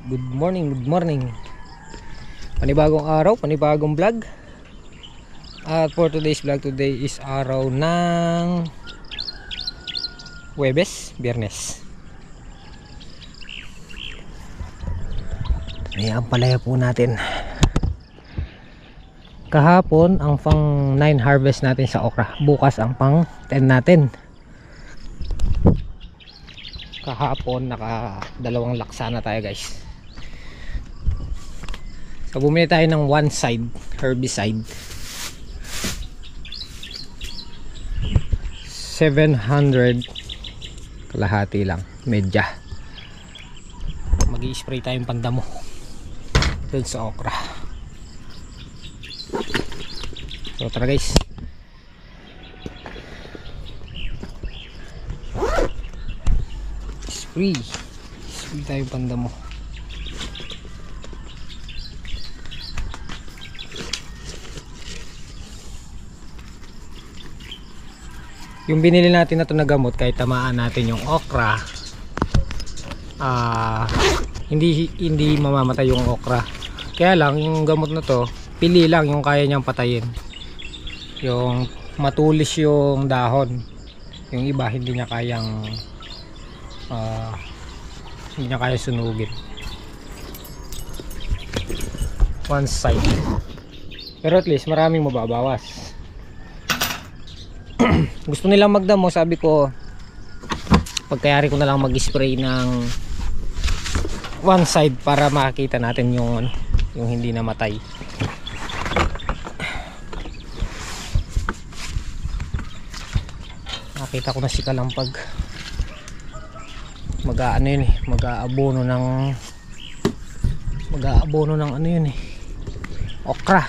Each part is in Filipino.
Good morning, good morning. Panibagong araw, panibagong vlog. At for today's vlog, today is araw ng Huwebes, Biyernes. Ayan, palaya po natin. Kahapon ang pang 9 harvest natin sa okra. Bukas ang pang 10 natin. Kahapon naka dalawang laksa na tayo, guys. So bumili tayo ng one side herbicide, 700 kalahati lang, medya. Mag-i-spray tayong pandamo dun sa okra. So tara, guys. Spray tayong pandamo. Yung binili natin na ito na gamot, kahit tamaan natin yung okra, hindi mamamatay yung okra. Kaya lang yung gamot na to, pili lang yung kaya niyang patayin. Yung matulis yung dahon, yung iba hindi niya kayang sunugin. One side, pero at least maraming mababawas. Gusto nilang magdamo, sabi ko pagkayari ko na lang mag-spray ng one side para makita natin yung hindi namatay. Nakita ko na si Kalampag mag-aabono ng ano yun eh, okra.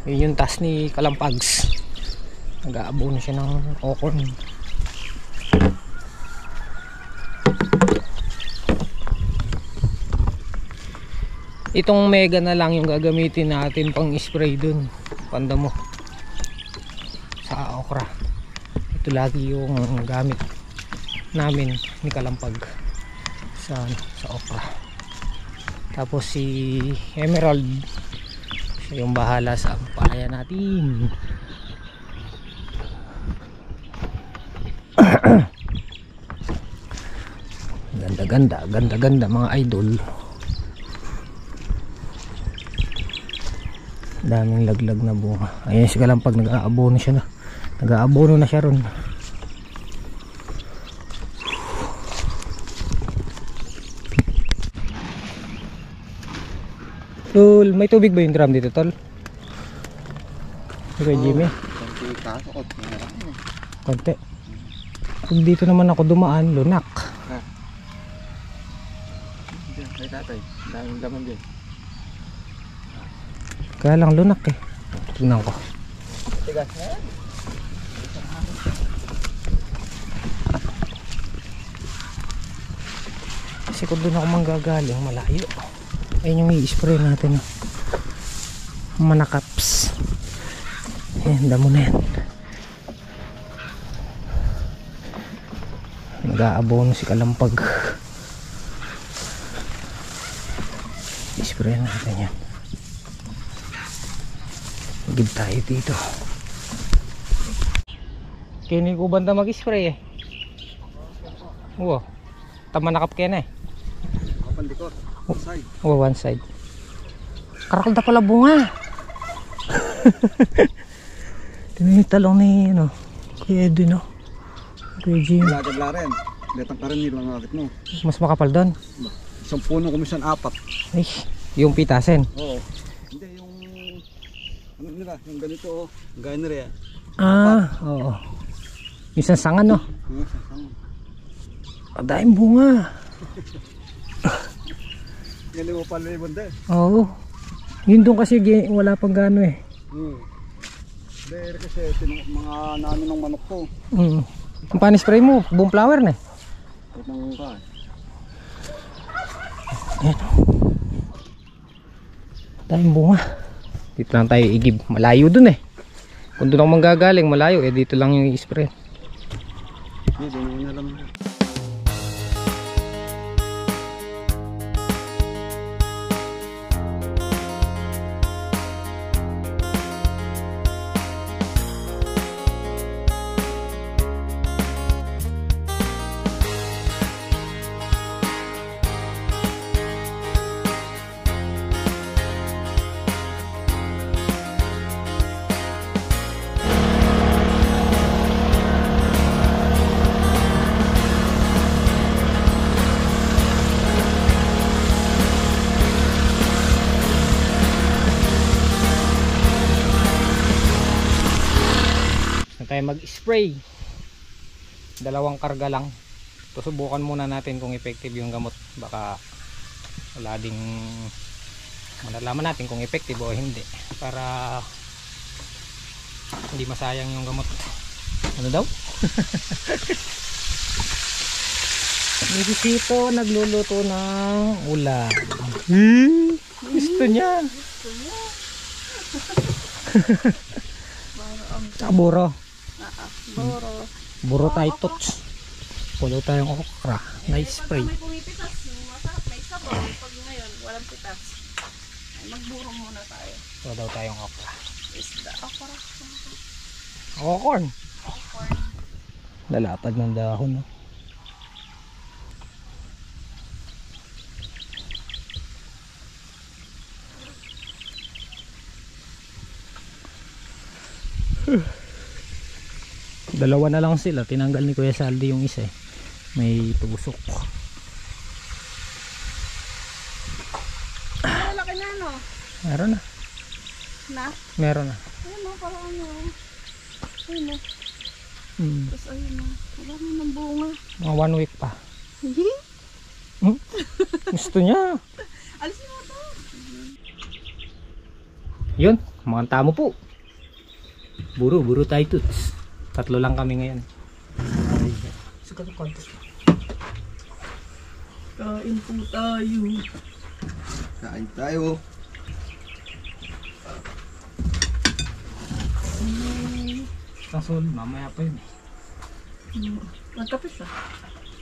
Yun yung task ni Kalampags, nag-aabono siya ng okon. Itong mega na lang yung gagamitin natin pang spray dun, pandamo sa okra. Ito lagi yung gamit namin ni Kalampag sa okra. Tapos si Emerald, siya yung bahala sa palaya natin. Ganda mga idol. Daming laglag na bunga. Ayan si Kalampag, nag-aabono na siya ron. Tol, may tubig ba yung drum dito, Tol? Okay, Jimmy. Konti. Pag dito naman ako dumaan, lunak. Ay tatay, daming laman din. Kaya lang lunak eh. Tignan ko. Tigas na yan. Kasi kung doon ako manggagaling, malayo. Ayun yung i-spray natin. Manakaps. Ayan, damo na yan. Nag-aabono si Kalampag. I-spray natin yan. Gib tayo dito. Kini ko banda mag-spray eh. Wow. Tama nakap kaya na eh. Kapandikot. One side. Oh, one side. Karakalda pala bunga. Tinignan talong ni Kuya Edwin, Kuya Jim. Lagabla rin. Letang karin nilang nakit mo. Mas makapal doon. Isang puno kumisan 4. Ay, yung pitasin. Oo. Hindi yung ano nila, yung ganito Giner yan. Oo. Yung sansangan, no? Yung sansangan. Padaing bunga. Yan yung pala yung banda eh. Oo. Yun doon kasi wala pang gano eh. Dahil kasi mga namin ng manok ko. Ang pan-spray mo, boom flower na eh. Itang ka. Ayan. Daing bunga. Dito lang tayo igib. Malayo dun eh. Kung doon ako manggagaling, malayo eh. Dito lang yung i-spray. Hindi, doon na lang. spray. 2 karga lang. So, subukan muna natin kung effective yung gamot. Baka wala ding malalaman natin kung effective o hindi, para hindi masayang yung gamot. Ano daw? Nisisito nagluluto ng ulam. Gusto niya. Buro. Boro. Buro tayo tots. Pulo tayong okra. Nice spray. May pumipitas, masarap, may sabaw. Pag ngayon, walang pitas. Ay, magburo muna tayo. Pulo daw tayong okra. Isda, okra. Corn. Lalapad ng dahon. No? Dalawa na lang sila. Tinanggal ni Kuya Saldi yung isa eh. May tusok. Malaki na, no? Meron na. Na? Meron na. Ayun, no? Parang ano. Ayun, no? Hmm. Tapos ayun, no? Wala na ng bunga. Mga 1 week pa. Hindi? Gusto niya. Alisin mo ito. Yun. Mga tamo po. Buro tayo tuts. 3 lang kami ngayon. Sugat ng konti. Kain po tayo. Kain tayo. Kaso mamaya pa yun eh. Magkapis ah.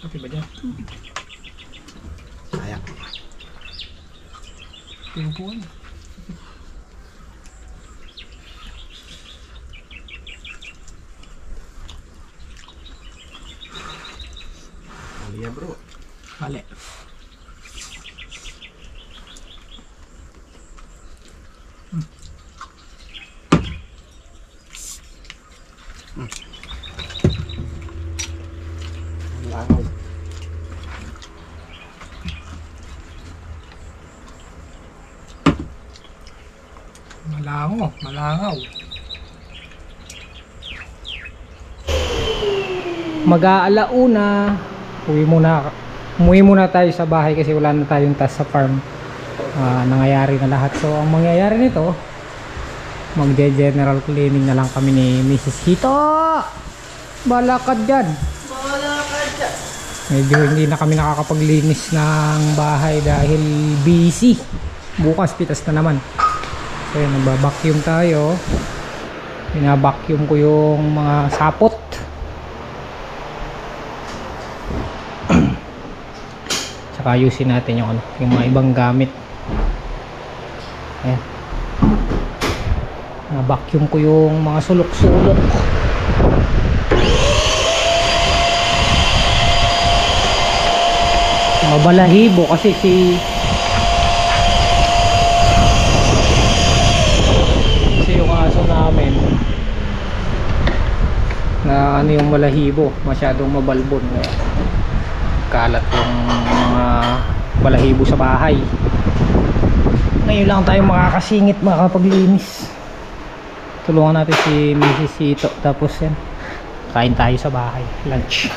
Kape ba dyan? Sayang. Pinupuan. Iya bro. Mali. Langaw. Malangaw. Mag-aalauna. Umuwi muna tayo sa bahay kasi wala na tayong task sa farm. Nangyayari na lahat. So ang mangyayari nito, magge-general cleaning na lang kami ni Mrs. Hito. Balakad dyan. Medyo hindi na kami nakakapaglinis ng bahay dahil busy. Bukas pitas na naman. So yun, nagba-vacuum tayo. Bina-vacuum ko yung mga sapot. Saka ayusin natin yung mga ibang gamit. Ayan. Na-vacuum ko yung mga sulok-sulok. Mga balahibo kasi yung aso namin na yung balahibo masyadong mabalbon, kaya kalat yung mga balahibo sa bahay. Ngayon lang tayo makakasingit, makakapaglinis. Tulungan natin si Mrs. Hito, tapos yan, kain tayo sa bahay, lunch.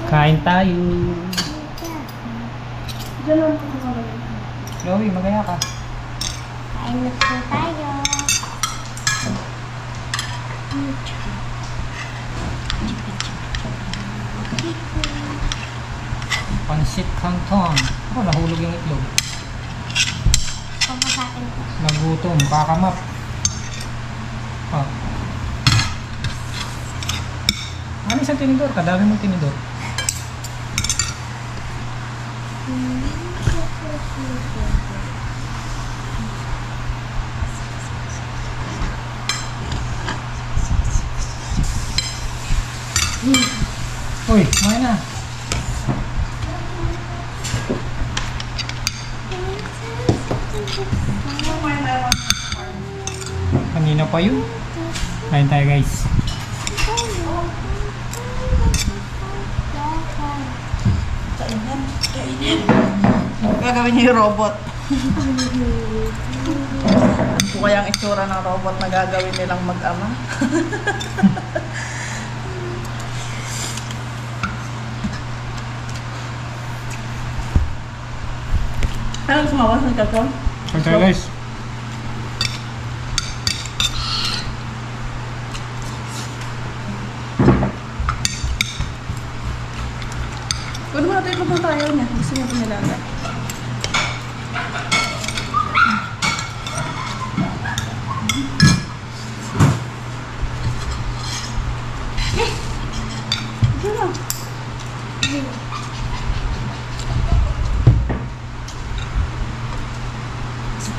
Kain tayo. Chloe, magaya ka. Kain na po tayo. Pancit Canton. Oh, nahulog yung itlog. Pagkasain ko. Nagutom, kakamap. Oh. Ano isang tinidor? Kadami mong tinidor. Uy, kumain na. Kanina pa yun. Kain tayo guys. Gagawin niyo yung robot. Ano kaya ang itsura ng robot na gagawin nilang mag-ama? Ano sumawas ng kakon? Kain tayo guys. Kunin mo natin yung tayo niya. Gusto niya ito nilaga.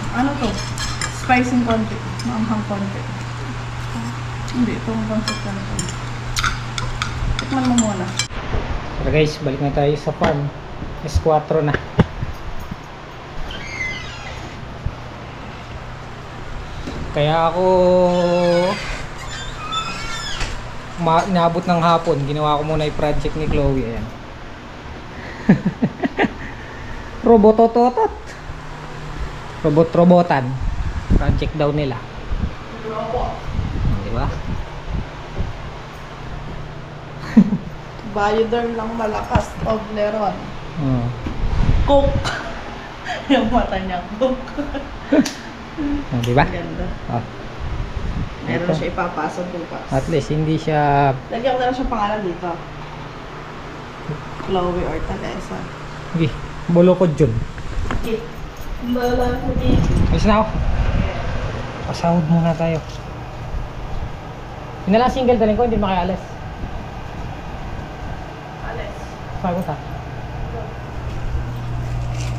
Ano to? Spicing konti. Maanghang konti. Hindi, ito ang pancit canton. Tikman mo muna. Tara guys, balik na tayo sa farm. S4 na. Kaya ako inaabot ng hapon. Ginawa ko muna yung project ni Chloe. Ayan. Robotototot. Robot-robotan. Project daw nila. Di ba? Bioderm lang malakas. Toblerone. Coke. Yung mata niya, Coke. Di ba? Ganda. Oh. Meron na siya ipapasok bukas. At least hindi siya Lagyan ko na lang siya pangalan dito. Chloe or Talesa. bulokod yun. Okay. Bala ko dito. Alis na ako. Pasahod muna tayo. Yun na lang single dalhin ko, hindi makialis. Alex. Sabi ta.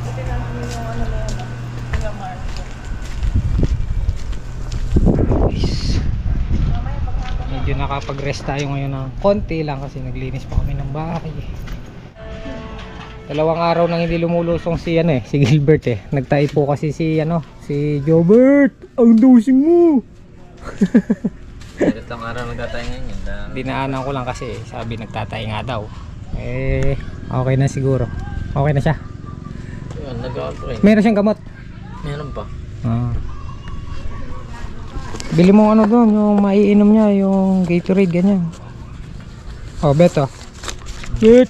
Buti na namin yung ano na yun. Yung Marco. Medyo nakapag-rest tayo ngayon ng konti lang kasi naglinis pa kami ng bahay. Dalawang araw nang hindi lumulusong si si Gilbert eh. Nagtae po kasi si Jobert. Ang dosing mo. Itong araw nagtatay ngayon yun. Dinaanan ko lang kasi sabi nagtatay nga daw. Okay na siguro. Okay na siya. Yun, nag-operate. Meron siyang gamot. Meron pa. Bili mo ano doon, yung maiinom niya, yung Gatorade ganyan. Oh, beto. Bet.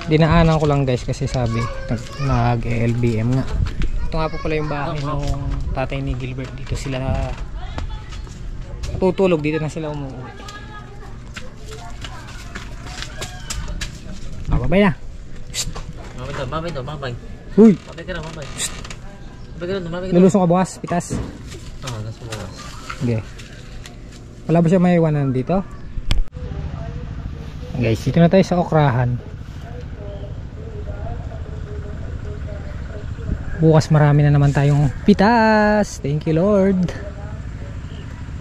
Dinaanan ko lang guys kasi sabi nag-LBM nga. Ito nga po pala yung bahay ng tatay ni Gilbert. Dito sila tutulog, dito na sila umuwi. Babay na. Babay daw. Uy, Babay ka na. Babay ka na. lulusong ka bukas, pitas. Nasa bukas. Okay. Wala ba siya may iwanan dito? Guys, dito na tayo sa okrahan. Bukas marami na naman tayong pitas. Thank you Lord.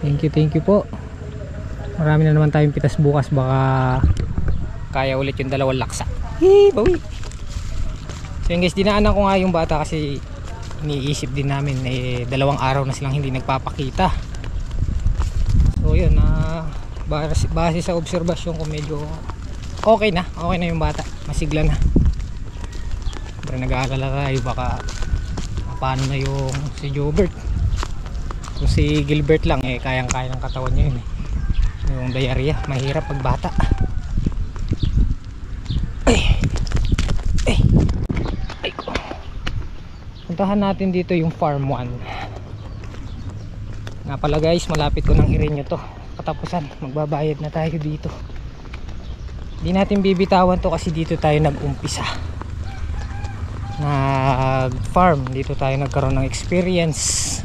Thank you po. Marami na naman tayong pitas bukas. Baka kaya ulit yung dalawang laksa. Bawi. So yun guys, dinaanan ko nga yung bata kasi iniisip din namin dalawang araw na silang hindi nagpapakita. So yun, base sa obserbasyon ko medyo okay na yung bata, masigla na. Pero nag-aalala tayo baka paano na yung si Jobert. Kung si Gilbert lang kayang-kaya ng katawan niya yun yung diarrhea, mahirap pag bata. Puntahan natin dito yung farm 1 nga pala guys, malapit ko nang i-renew to katapusan, magbabayad na tayo dito. Hindi natin bibitawan to kasi dito tayo nag-umpisa. Nag-farm, dito tayo nagkaroon ng experience.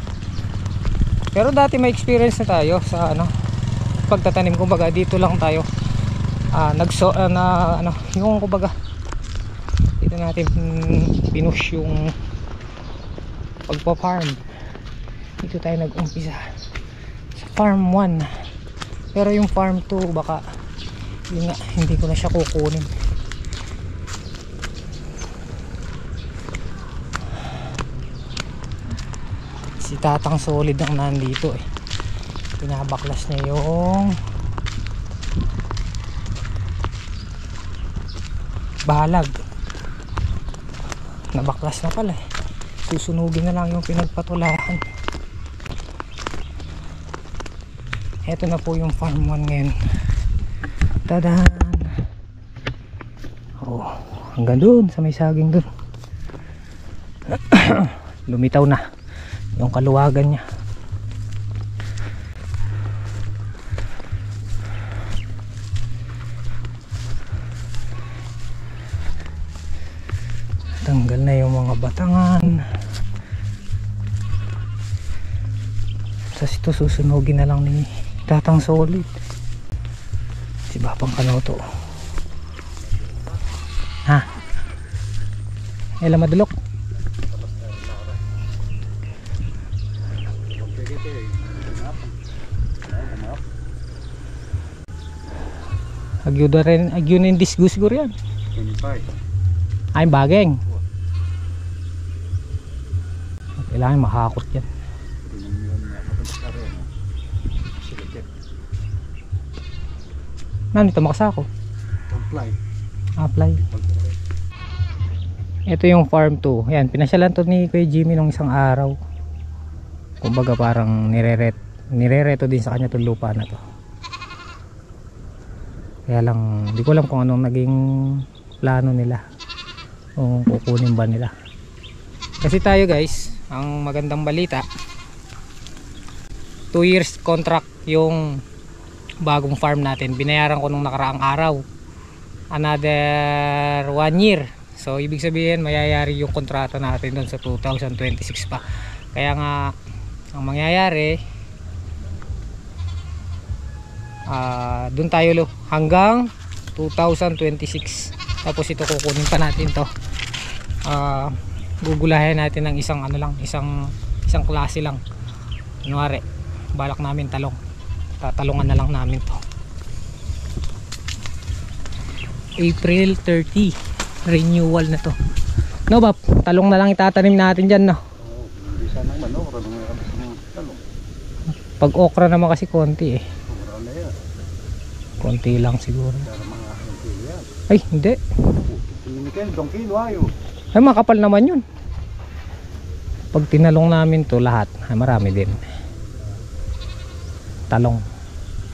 Pero dati may experience na tayo sa pagtatanim. Kumbaga dito lang tayo yung kumbaga dito natin pinush yung pagpa-farm. Dito tayo nag-umpisa sa farm 1. Pero yung farm 2 baka yun nga, hindi ko na siya kukunin. Si Tatang Solid ang nandito eh. Pinabaklas niya yung balag. Nabaklas na pala eh. Susunugin na lang yung pinagpatulakan. Eto na po yung farm 1 ngayon. Tadaan. Oh, hanggang doon sa may saging doon. Lumitaw na yung kaluwagan niya. Tanggal na yung mga batangan. Tapos ito susunugin na lang ni Tatang Solid. Si Bapang Kanoto. Ha? Ela madulok. Agyuda rin, agyun yung disgus siguro yan. 25. Ay, bageng. Kailangan makakot yan. Nandito makasako. Apply. Ito yung farm 2. Yan, pinasyalan to ni Kuya Jimmy nung isang araw. Kumbaga parang nirereto din sa kanya itong lupa na to. Kaya lang, hindi ko alam kung anong naging plano nila. Kung kukunin ba nila. Kasi tayo guys, ang magandang balita, 2 years contract yung bagong farm natin. Binayaran ko nung nakaraang araw. Another 1 year. So ibig sabihin mayayari yung kontrata natin doon sa 2026 pa. Kaya nga ang mangyayari doon tayo hanggang 2026. Tapos ito kukunin pa natin to. Gugulahin natin ng isang isang klase lang. Kunwari balak namin talong. Tatalungan na lang namin to. April 30 renewal na to. No Bap, talong na lang itatanim natin dyan, no? Hindi sana naman, okra naman kami sa mga talong. Pag okra naman kasi konti eh. Okra na yan. Konti lang siguro. Para mga anong kilo yan. Ay, hindi. Miguel, 2 kilo ayo. Ay, makapal naman yun. Pag tinalong namin to lahat, ay marami din. Talong.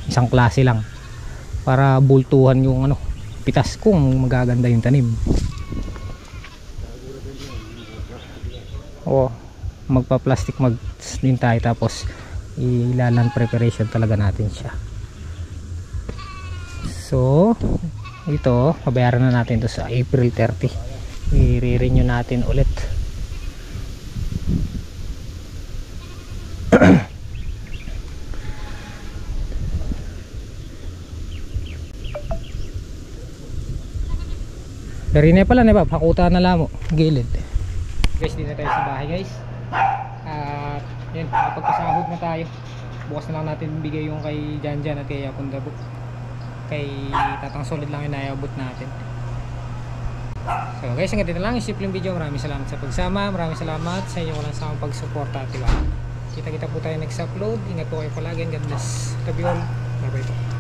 Isang klase lang. Para bultuhan yung pitas kung magaganda yung tanim. O magpa-plastic din tayo, tapos ilalan preparation talaga natin siya. So ito, babayaran na natin to sa April 30. I-renew natin ulit. Karine pala na ba? Hakuta na lang mo. Gilid. Guys, dito na tayo sa bahay guys. At yan, pagkasahod na tayo. Bukas na lang natin bigay yung kay Janjan at kay Apundabo. Kay Tatang Solid lang yung naiabot natin. So guys, hanggang dito lang yung simpleng video. Maraming salamat sa pagsama. Maraming salamat sa inyo walang samang pagsuporta at diba? Kita-kita po tayo next upload. Ingat po kayo palagi. God bless. Love you all. Bye bye po.